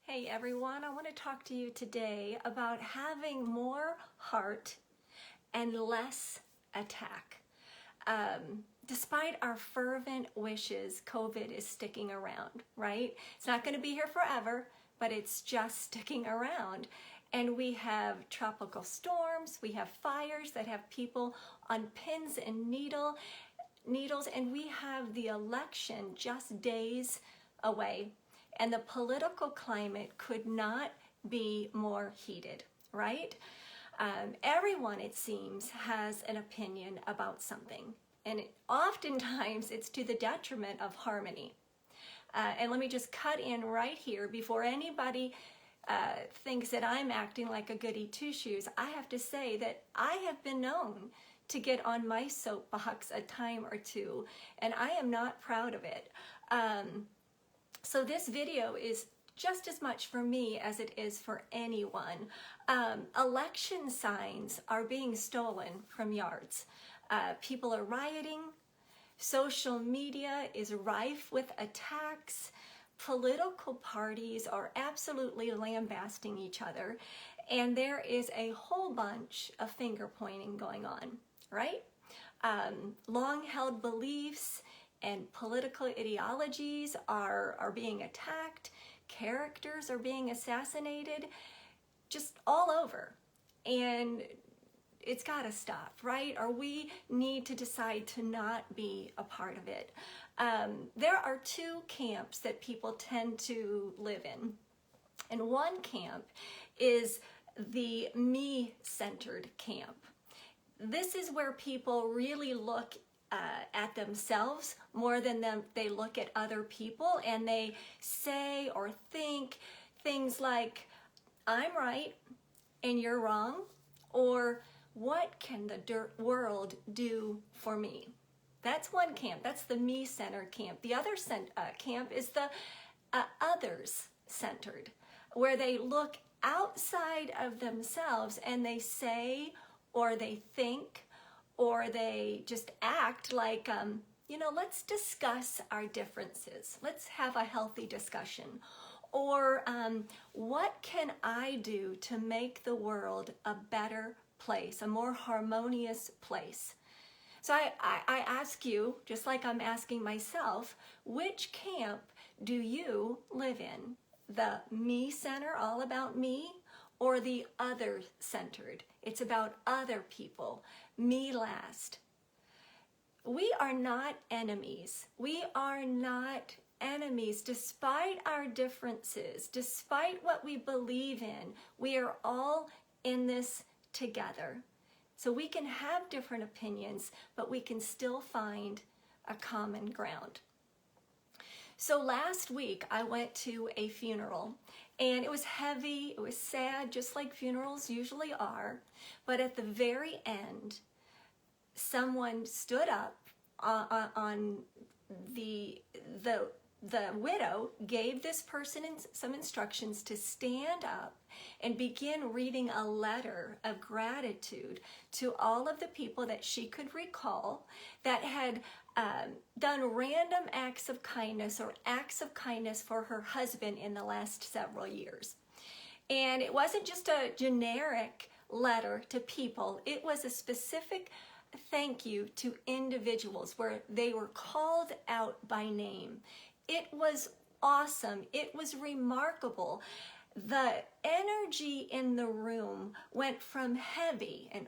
Hey everyone, I want to talk to you today about having more heart and less attack. Despite our fervent wishes, COVID is sticking around, right? It's not going to be here forever, but it's just sticking around. And we have tropical storms, we have fires that have people on pins and needles, and we have the election just days away. And the political climate could not be more heated, right? Everyone, it seems, has an opinion about something. And oftentimes it's to the detriment of harmony. And let me just cut in right here before anybody thinks that I'm acting like a goody two-shoes. I have to say that I have been known to get on my soapbox a time or two, and I am not proud of it. So this video is just as much for me as it is for anyone. Election signs are being stolen from yards. People are rioting. Social media is rife with attacks. Political parties are absolutely lambasting each other. And there is a whole bunch of finger pointing going on, right? Long-held beliefs and political ideologies are being attacked, characters are being assassinated, just all over. And it's got to stop, right? Or we need to decide to not be a part of it. There are two camps that people tend to live in. And one camp is the me-centered camp. This is where people really look at themselves more than they look at other people, and they say or think things like, I'm right and you're wrong, or what can the world do for me? That's one camp. That's the me-centered camp. The other camp is the others-centered, where they look outside of themselves and they say or they think or they just act like, let's discuss our differences. Let's have a healthy discussion. Or what can I do to make the world a better place, a more harmonious place? So I ask you, just like I'm asking myself, which camp do you live in? The me center, all about me, or the other-centered? It's about other people, me last. We are not enemies. We are not enemies. Despite our differences, despite what we believe in, we are all in this together. So we can have different opinions, but we can still find a common ground. So last week I went to a funeral, and it was heavy, it was sad, just like funerals usually are. But at the very end, someone stood up on the widow gave this person some instructions to stand up and begin reading a letter of gratitude to all of the people that she could recall that had done random acts of kindness or acts of kindness for her husband in the last several years. And it wasn't just a generic letter to people, it was a specific thank you to individuals where they were called out by name. It was awesome. It was remarkable. The energy in the room went from heavy and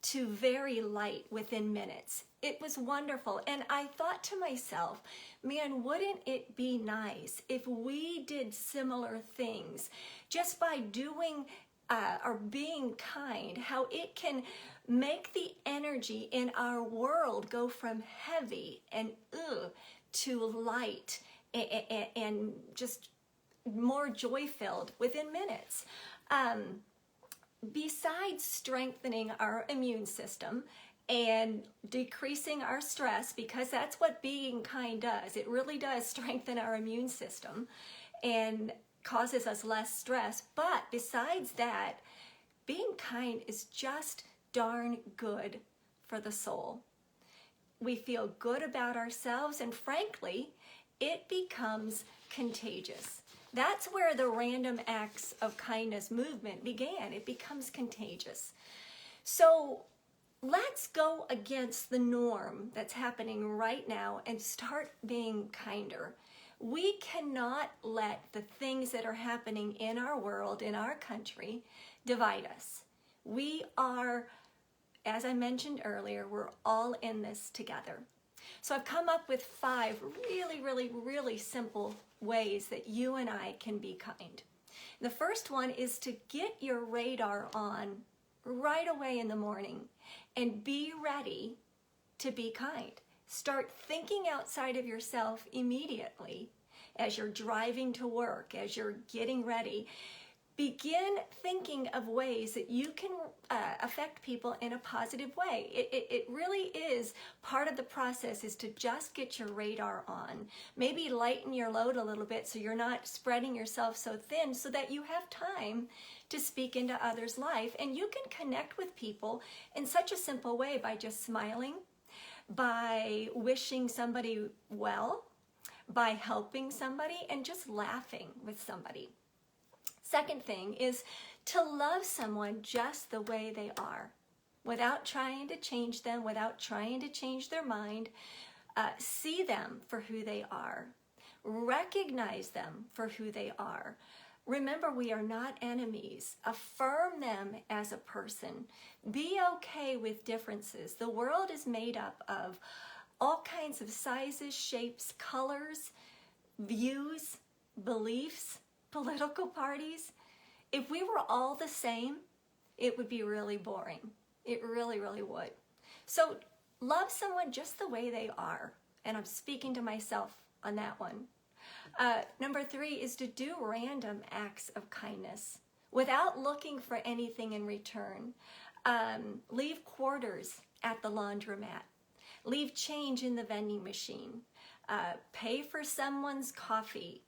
to very light within minutes. It was wonderful. And I thought to myself, man, wouldn't it be nice if we did similar things just by doing or being kind, how it can make the energy in our world go from heavy and to light and just more joy-filled within minutes. Besides strengthening our immune system and decreasing our stress, because that's what being kind does. It really does strengthen our immune system and causes us less stress. But besides that, being kind is just darn good for the soul. We feel good about ourselves, and frankly, it becomes contagious. That's where the random acts of kindness movement began. It becomes contagious. So let's go against the norm that's happening right now and start being kinder. We cannot let the things that are happening in our world, in our country, divide us. We are, as I mentioned earlier, we're all in this together. So I've come up with 5 really simple ways that you and I can be kind. The first one is to get your radar on right away in the morning and be ready to be kind. Start thinking outside of yourself immediately as you're driving to work, as you're getting ready. Begin thinking of ways that you can affect people in a positive way. It really is part of the process, is to just get your radar on. Maybe lighten your load a little bit so you're not spreading yourself so thin, so that you have time to speak into others' life. And you can connect with people in such a simple way by just smiling, by wishing somebody well, by helping somebody, and just laughing with somebody. Second thing is to love someone just the way they are, without trying to change them, without trying to change their mind. See them for who they are. Recognize them for who they are. Remember, we are not enemies. Affirm them as a person. Be okay with differences. The world is made up of all kinds of sizes, shapes, colors, views, beliefs, political parties. If we were all the same, it would be really boring. It really would. So love someone just the way they are. And I'm speaking to myself on that one. Number 3 is to do random acts of kindness without looking for anything in return. Leave quarters at the laundromat. Leave change in the vending machine. Pay for someone's coffee.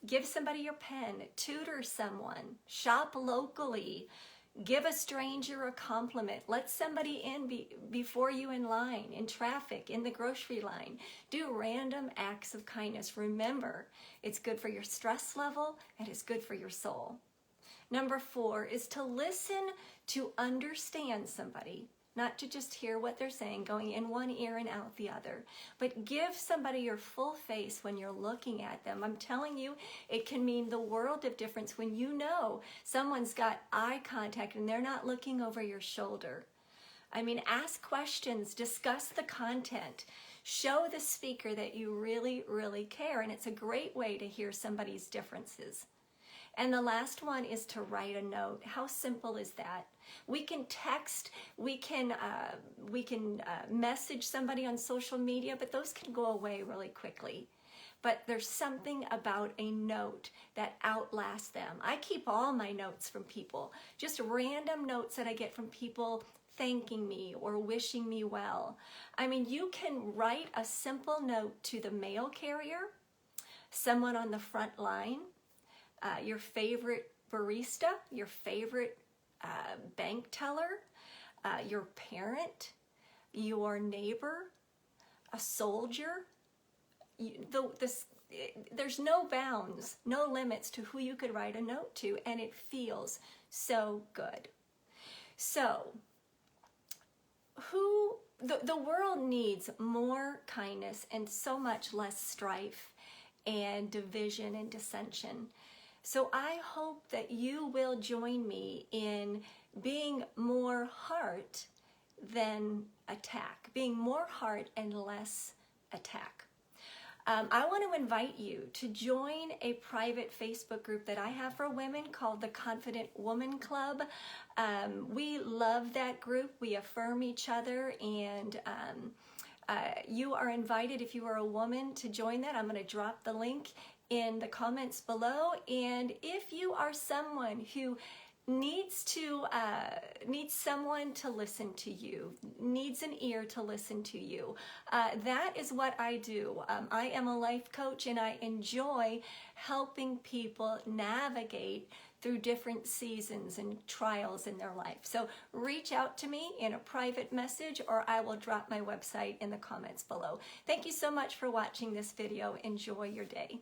Give somebody your pen. Tutor someone. Shop locally. Give a stranger a compliment. Let somebody in before you in line, in traffic, in the grocery line. Do random acts of kindness. Remember, it's good for your stress level and it's good for your soul. Number 4 is to listen to understand somebody. Not to just hear what they're saying, going in one ear and out the other, but give somebody your full face when you're looking at them. I'm telling you, it can mean the world of difference when you know someone's got eye contact and they're not looking over your shoulder. I mean, ask questions, discuss the content, show the speaker that you really care, and it's a great way to hear somebody's differences. And the last one is to write a note. How simple is that? We can text, we can message somebody on social media, but those can go away really quickly. But there's something about a note that outlasts them. I keep all my notes from people, just random notes that I get from people thanking me or wishing me well. I mean, you can write a simple note to the mail carrier, someone on the front line, your favorite barista, your favorite bank teller, your parent, your neighbor, a soldier. There's no bounds, no limits to who you could write a note to, and it feels so good. So, the world needs more kindness and so much less strife and division and dissension. So I hope that you will join me in being more heart than attack, being more heart and less attack. I want to invite you to join a private Facebook group that I have for women called the Confident Woman Club. We love that group. We affirm each other, and you are invited, if you are a woman, to join that. I'm going to drop the link in the comments below. And if you are someone who needs someone to listen to you, needs an ear to listen to you, that is what I do. I am a life coach, and I enjoy helping people navigate through different seasons and trials in their life. So reach out to me in a private message, or I will drop my website in the comments below. Thank you so much for watching this video. Enjoy your day.